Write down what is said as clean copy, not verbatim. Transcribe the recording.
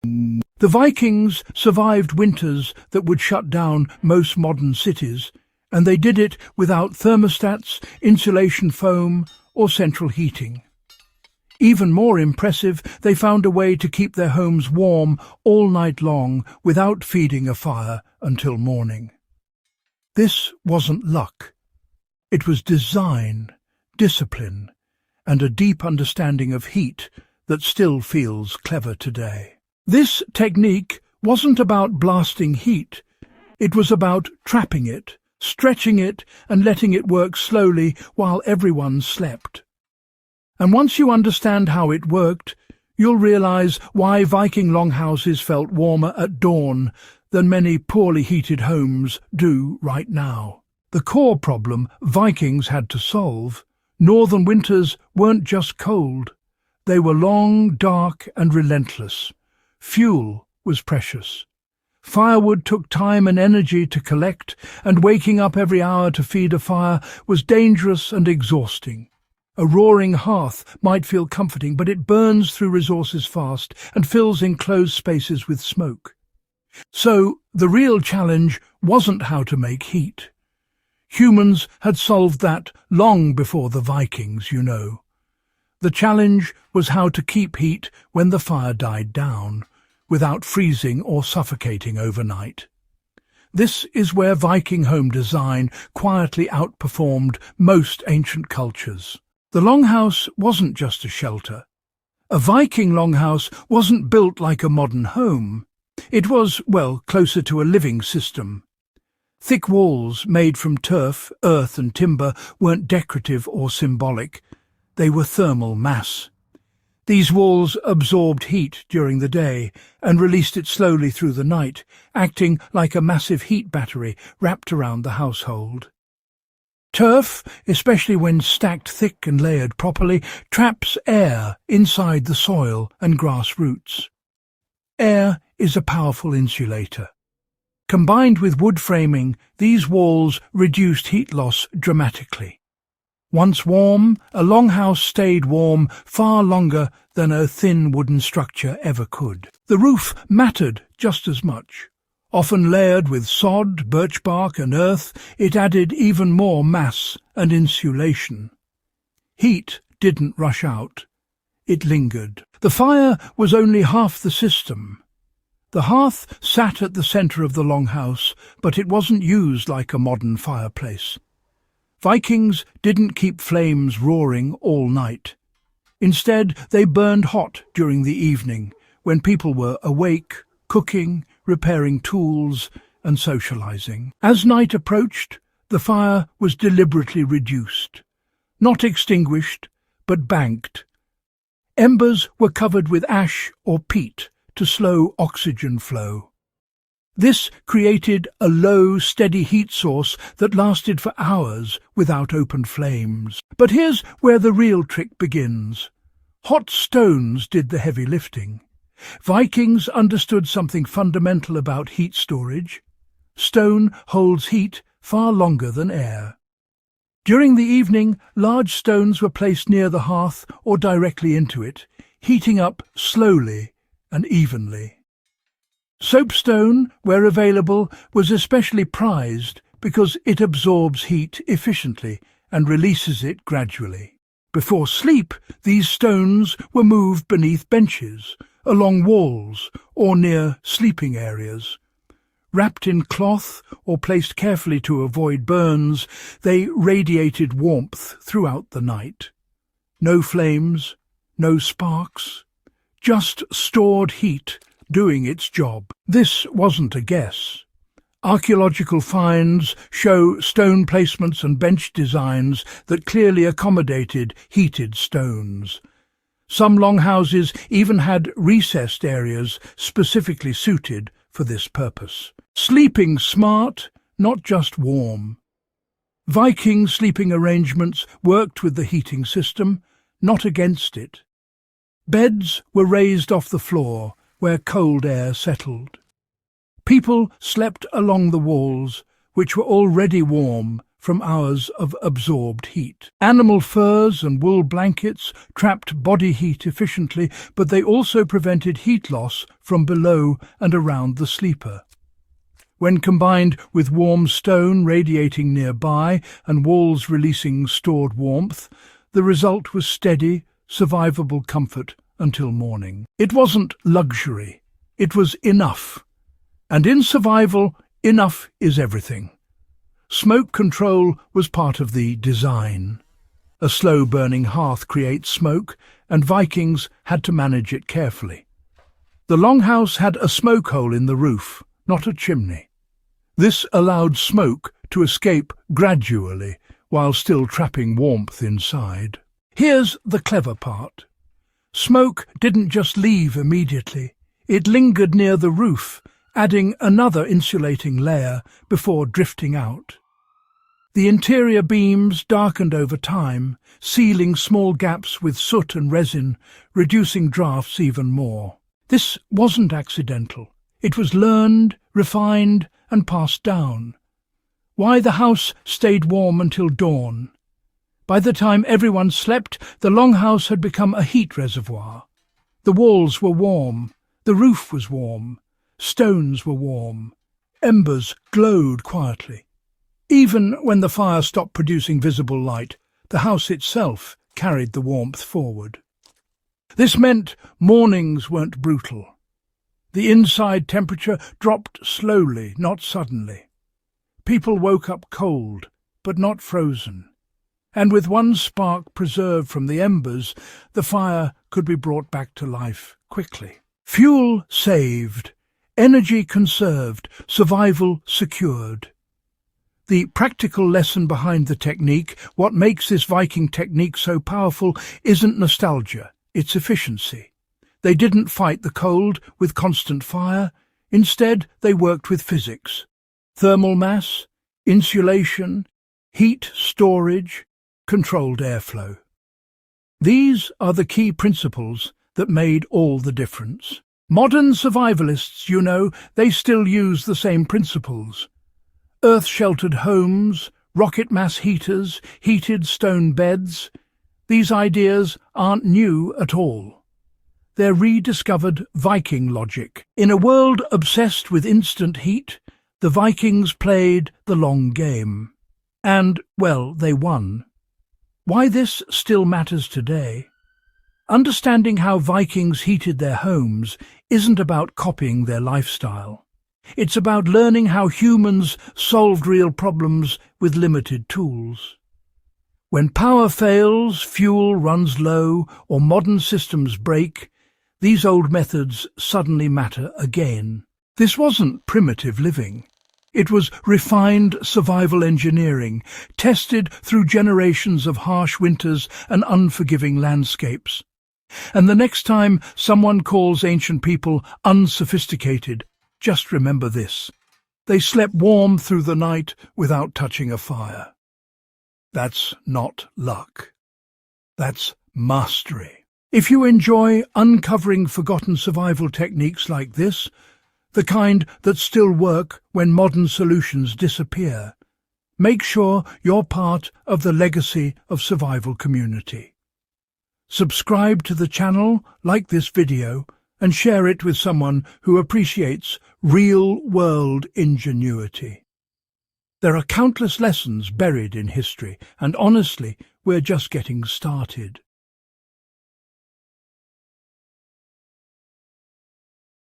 The Vikings survived winters that would shut down most modern cities, and they did it without thermostats, insulation foam, or central heating. Even more impressive, they found a way to keep their homes warm all night long without feeding a fire until morning. This wasn't luck. It was design, discipline, and a deep understanding of heat that still feels clever today. This technique wasn't about blasting heat. It was about trapping it, stretching it, and letting it work slowly while everyone slept. And once you understand how it worked, you'll realize why Viking longhouses felt warmer at dawn than many poorly heated homes do right now. The core problem Vikings had to solve: northern winters weren't just cold. They were long, dark, and relentless. Fuel was precious. Firewood took time and energy to collect, and waking up every hour to feed a fire was dangerous and exhausting. A roaring hearth might feel comforting, but it burns through resources fast and fills enclosed spaces with smoke. So the real challenge wasn't how to make heat. Humans had solved that long before the Vikings, you know. The challenge was how to keep heat when the fire died down, without freezing or suffocating overnight. This is where Viking home design quietly outperformed most ancient cultures. The longhouse wasn't just a shelter. A Viking longhouse wasn't built like a modern home. It was, well, closer to a living system. Thick walls made from turf, earth and timber weren't decorative or symbolic. They were thermal mass. These walls absorbed heat during the day and released it slowly through the night, acting like a massive heat battery wrapped around the household. Turf, especially when stacked thick and layered properly, traps air inside the soil and grass roots. Air is a powerful insulator. Combined with wood framing, these walls reduced heat loss dramatically. Once warm, a longhouse stayed warm far longer than a thin wooden structure ever could. The roof mattered just as much. Often layered with sod, birch bark and earth, it added even more mass and insulation. Heat didn't rush out. It lingered. The fire was only half the system. The hearth sat at the centre of the longhouse, but it wasn't used like a modern fireplace. Vikings didn't keep flames roaring all night. Instead, they burned hot during the evening, when people were awake, cooking, repairing tools, and socializing. As night approached, the fire was deliberately reduced. Not extinguished, but banked. Embers were covered with ash or peat to slow oxygen flow. This created a low, steady heat source that lasted for hours without open flames. But here's where the real trick begins. Hot stones did the heavy lifting. Vikings understood something fundamental about heat storage. Stone holds heat far longer than air. During the evening, large stones were placed near the hearth or directly into it, heating up slowly and evenly. Soapstone, where available, was especially prized because it absorbs heat efficiently and releases it gradually. Before sleep, these stones were moved beneath benches, along walls, or near sleeping areas. Wrapped in cloth or placed carefully to avoid burns, they radiated warmth throughout the night. No flames, no sparks, just stored heat doing its job. This wasn't a guess. Archaeological finds show stone placements and bench designs that clearly accommodated heated stones. Some longhouses even had recessed areas specifically suited for this purpose. Sleeping smart, not just warm. Viking sleeping arrangements worked with the heating system, not against it. Beds were raised off the floor, where cold air settled. People slept along the walls, which were already warm from hours of absorbed heat. Animal furs and wool blankets trapped body heat efficiently, but they also prevented heat loss from below and around the sleeper. When combined with warm stone radiating nearby and walls releasing stored warmth, the result was steady, survivable comfort until morning. It wasn't luxury, it was enough. And in survival, enough is everything. Smoke control was part of the design. A slow-burning hearth creates smoke, and Vikings had to manage it carefully. The longhouse had a smoke hole in the roof, not a chimney. This allowed smoke to escape gradually while still trapping warmth inside. Here's the clever part. Smoke didn't just leave immediately. It lingered near the roof, adding another insulating layer before drifting out. The interior beams darkened over time, sealing small gaps with soot and resin, reducing drafts even more. This wasn't accidental. It was learned, refined, and passed down. Why the house stayed warm until dawn. By the time everyone slept, the longhouse had become a heat reservoir. The walls were warm, the roof was warm, stones were warm, embers glowed quietly. Even when the fire stopped producing visible light, the house itself carried the warmth forward. This meant mornings weren't brutal. The inside temperature dropped slowly, not suddenly. People woke up cold, but not frozen. And with one spark preserved from the embers, the fire could be brought back to life quickly. Fuel saved, energy conserved, survival secured. The practical lesson behind the technique, what makes this Viking technique so powerful, isn't nostalgia, it's efficiency. They didn't fight the cold with constant fire. Instead, they worked with physics. Thermal mass, insulation, heat storage, controlled airflow. These are the key principles that made all the difference. Modern survivalists, you know, they still use the same principles. Earth-sheltered homes, rocket mass heaters, heated stone beds. These ideas aren't new at all. They're rediscovered Viking logic. In a world obsessed with instant heat, the Vikings played the long game. And, well, they won. Why this still matters today? Understanding how Vikings heated their homes isn't about copying their lifestyle. It's about learning how humans solved real problems with limited tools. When power fails, fuel runs low, or modern systems break, these old methods suddenly matter again. This wasn't primitive living. It was refined survival engineering, tested through generations of harsh winters and unforgiving landscapes. And the next time someone calls ancient people unsophisticated, just remember this. They slept warm through the night without touching a fire. That's not luck. That's mastery. If you enjoy uncovering forgotten survival techniques like this, the kind that still work when modern solutions disappear, make sure you're part of the legacy of survival community. Subscribe to the channel, like this video, and share it with someone who appreciates real-world ingenuity. There are countless lessons buried in history, and honestly, we're just getting started.